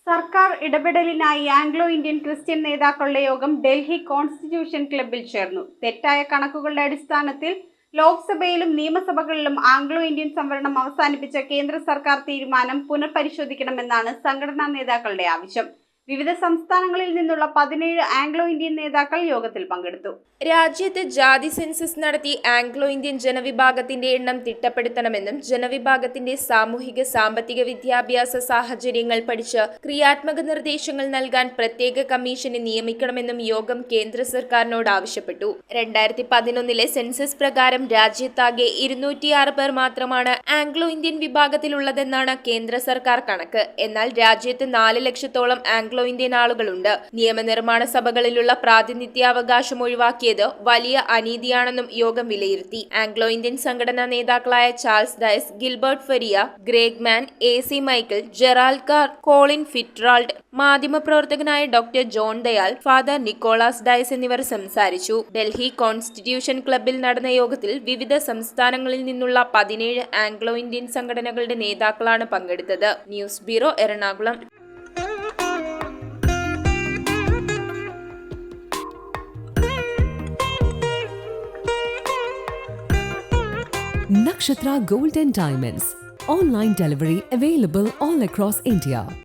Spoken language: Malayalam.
സർക്കാർ ഇടപെടലിനായി ആംഗ്ലോ ഇന്ത്യൻ ക്രിസ്ത്യൻ നേതാക്കളുടെ യോഗം ഡൽഹി കോൺസ്റ്റിറ്റ്യൂഷൻ ക്ലബ്ബിൽ ചേർന്നു. തെറ്റായ കണക്കുകളുടെ അടിസ്ഥാനത്തിൽ ലോക്സഭയിലും നിയമസഭകളിലും ആംഗ്ലോ ഇന്ത്യൻ സംവരണം അവസാനിപ്പിച്ച കേന്ദ്ര സർക്കാർ തീരുമാനം പുനഃപരിശോധിക്കണമെന്നാണ് സംഘടനാ നേതാക്കളുടെ ആവശ്യം. വിവിധ സംസ്ഥാനങ്ങളിൽ നിന്നുള്ള 17 ആംഗ്ലോ ഇന്ത്യൻ നേതാക്കൾ യോഗത്തിൽ പങ്കെടുത്തു. രാജ്യത്ത് ജാതി സെൻസസ് നടത്തി ആംഗ്ലോ ഇന്ത്യൻ ജനവിഭാഗത്തിന്റെ എണ്ണം തിട്ടപ്പെടുത്തണമെന്നും ജനവിഭാഗത്തിന്റെ സാമൂഹിക സാമ്പത്തിക വിദ്യാഭ്യാസ സാഹചര്യങ്ങൾ പഠിച്ച് ക്രിയാത്മക നിർദ്ദേശങ്ങൾ നൽകാൻ പ്രത്യേക കമ്മീഷനെ നിയമിക്കണമെന്നും യോഗം കേന്ദ്ര സർക്കാരിനോട് ആവശ്യപ്പെട്ടു. 2011 സെൻസസ് പ്രകാരം രാജ്യത്താകെ 206 പേർ മാത്രമാണ് ആംഗ്ലോ ഇന്ത്യൻ വിഭാഗത്തിലുള്ളതെന്നാണ് കേന്ദ്ര സർക്കാർ കണക്ക്. എന്നാൽ രാജ്യത്ത് 4 ലക്ഷത്തോളം ആംഗ്ലോ ഇന്ത്യൻ ആളുകളുണ്ട്. നിയമനിർമ്മാണ സഭകളിലുള്ള പ്രാതിനിധ്യാവകാശം ഒഴിവാക്കിയത് വലിയ അനീതിയാണെന്നും യോഗം വിലയിരുത്തി. ആംഗ്ലോ ഇന്ത്യൻ സംഘടനാ നേതാക്കളായ Charles Dias, Gilbert Faria, Greg Mann, AC Michael, Gerald Carr, Colin Fitzgerald, മാധ്യമപ്രവർത്തകനായ doctor John Dayal, father Nicholas Dias എന്നിവർ സംസാരിച്ചു. ഡൽഹി കോൺസ്റ്റിറ്റ്യൂഷൻ ക്ലബ്ബിൽ നടന്ന യോഗത്തിൽ വിവിധ സംസ്ഥാനങ്ങളിൽ നിന്നുള്ള 17 ആംഗ്ലോ ഇന്ത്യൻ സംഘടനകളുടെ നേതാക്കളാണ് പങ്കെടുത്തത്. News bureau, Ernakulam. Nakshatra Gold and Diamonds. Online delivery available all across India.